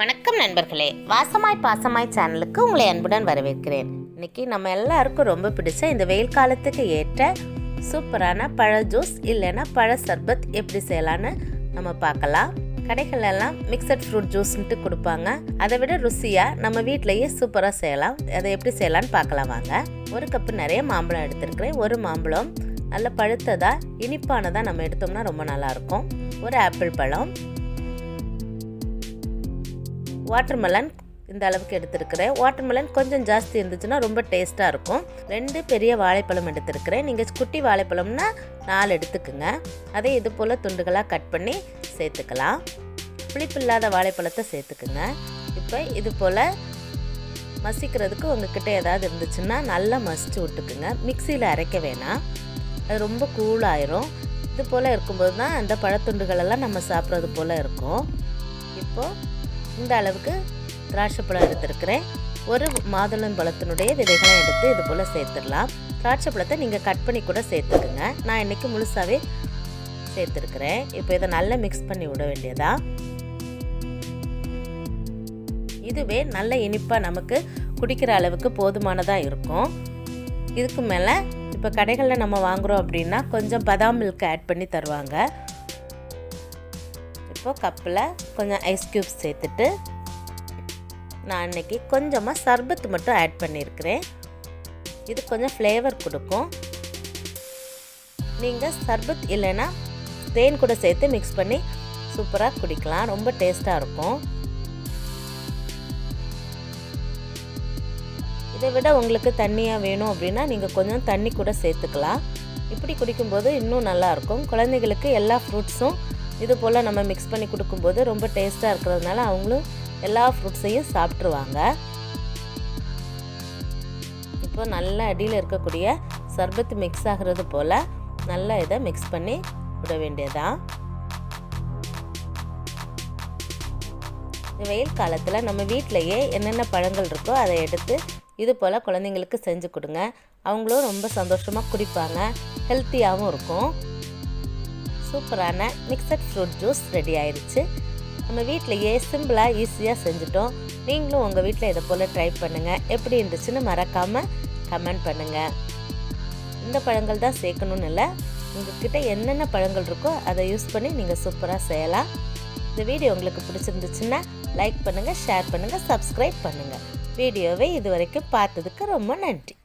வணக்கம் நண்பர்களே, வாசமாய் பாசமாய் சேனலுக்கு உங்களை அன்புடன் வரவேற்கிறேன். இன்னைக்கு நம்ம எல்லாருக்கும் ரொம்ப பிடிச்ச இந்த வெயில் காலத்துக்கு ஏற்ற சூப்பரான பழ ஜூஸ் இல்லைன்னா பழ சர்பத் எப்படி செய்யலான்னு நம்ம பார்க்கலாம். கடைகளெல்லாம் மிக்சட் ஃப்ரூட் ஜூஸ்ன்ட்டு கொடுப்பாங்க. அதை விட ருசியாக நம்ம வீட்டிலையே சூப்பராக செய்யலாம். அதை எப்படி செய்யலான்னு பார்க்கலாம் வாங்க. ஒரு கப்பு நிறைய மாம்பழம் எடுத்துருக்கிறேன். ஒரு மாம்பழம் நல்ல பழுத்ததாக இனிப்பானதாக நம்ம எடுத்தோம்னா ரொம்ப நல்லாயிருக்கும். ஒரு ஆப்பிள் பழம், வாட்டர்மெலன் இந்த அளவுக்கு எடுத்துருக்கிறேன். வாட்டர்மெலன் கொஞ்சம் ஜாஸ்தி இருந்துச்சுன்னா ரொம்ப டேஸ்ட்டாக இருக்கும். 2 பெரிய வாழைப்பழம் எடுத்துருக்கிறேன். நீங்கள் குட்டி வாழைப்பழம்னா 4 எடுத்துக்குங்க. அதே இது போல் துண்டுகளாக கட் பண்ணி சேர்த்துக்கலாம். புளிப்பு இல்லாத வாழைப்பழத்தை சேர்த்துக்குங்க. இப்போ இது போல் மசிக்கிறதுக்கு உங்ககிட்ட ஏதாவது இருந்துச்சுன்னா நல்லா மசிச்சு விட்டுக்குங்க. மிக்சியில் அரைக்க வேணாம், அது ரொம்ப கூலாயிரும். இது போல் இருக்கும்போது தான் அந்த பழத்துண்டுகளெல்லாம் நம்ம சாப்பிட்றது போல் இருக்கும். இப்போது இந்த அளவுக்கு திராட்சை பழம் எடுத்துருக்கிறேன். ஒரு மாதுளம்பழத்தினுடைய விதைகளை எடுத்து இது போல் சேர்த்துடலாம். திராட்சை பழத்தை நீங்கள் கட் பண்ணி கூட சேர்த்துக்குங்க. நான் இன்றைக்கி முழுசாகவே சேர்த்துருக்கிறேன். இப்போ இதை நல்லா மிக்ஸ் பண்ணி விட வேண்டியதா. இதுவே நல்ல இனிப்பாக நமக்கு குடிக்கிற அளவுக்கு போதுமானதாக இருக்கும். இதுக்கு மேலே இப்போ கடைகளில் நம்ம வாங்குகிறோம் அப்படின்னா கொஞ்சம் பதாம் மில்க் ஆட் பண்ணி தருவாங்க. இப்போது கப்பில் கொஞ்சம் ஐஸ் க்யூப்ஸ் சேர்த்துட்டு நான் இன்றைக்கி கொஞ்சமாக சர்பத் மட்டும் ஆட் பண்ணியிருக்கிறேன். இது கொஞ்சம் ஃப்ளேவர் கொடுக்கும். நீங்கள் சர்பத் இல்லைன்னா தேன் கூட சேர்த்து மிக்ஸ் பண்ணி சூப்பராக குடிக்கலாம். ரொம்ப டேஸ்ட்டாக இருக்கும். இதை விட உங்களுக்கு தண்ணியாக வேணும் அப்படின்னா நீங்கள் கொஞ்சம் தண்ணி கூட சேர்த்துக்கலாம். இப்படி குடிக்கும்போது இன்னும் நல்லாயிருக்கும். குழந்தைகளுக்கு எல்லா ஃப்ரூட்ஸும் இது போல் நம்ம மிக்ஸ் பண்ணி கொடுக்கும்போது ரொம்ப டேஸ்ட்டாக இருக்கிறதுனால அவங்களும் எல்லா ஃப்ரூட்ஸையும் சாப்பிட்ருவாங்க. இப்போ நல்லா அடியில் இருக்கக்கூடிய சர்பத் மிக்ஸ் ஆகிறது போல் நல்லா இதை மிக்ஸ் பண்ணி விட வேண்டியதான். வெயில் காலத்தில் நம்ம வீட்டிலையே என்னென்ன பழங்கள் இருக்கோ அதை எடுத்து இது போல் குழந்தைங்களுக்கு செஞ்சு கொடுங்க. அவங்களும் ரொம்ப சந்தோஷமாக குடிப்பாங்க. ஹெல்த்தியாகவும் இருக்கும். சூப்பரான மிக்சட் ஃப்ரூட் ஜூஸ் ரெடி ஆயிடுச்சு. நம்ம வீட்டிலையே சிம்பிளாக ஈஸியாக செஞ்சுட்டோம். நீங்களும் உங்கள் வீட்டில் இதை போல் ட்ரை பண்ணுங்கள். எப்படி இருந்துச்சுன்னு மறக்காமல் கமெண்ட் பண்ணுங்கள். இந்த பழங்கள் தான் சேர்க்கணும்னு இல்லை, உங்கள்கிட்ட என்னென்ன பழங்கள் இருக்கோ அதை யூஸ் பண்ணி நீங்கள் சூப்பராக செய்யலாம். இந்த வீடியோ உங்களுக்கு பிடிச்சிருந்துச்சுன்னா லைக் பண்ணுங்கள், ஷேர் பண்ணுங்கள், சப்ஸ்கிரைப் பண்ணுங்கள். வீடியோவை இது வரைக்கும் பார்த்ததுக்கு ரொம்ப நன்றி.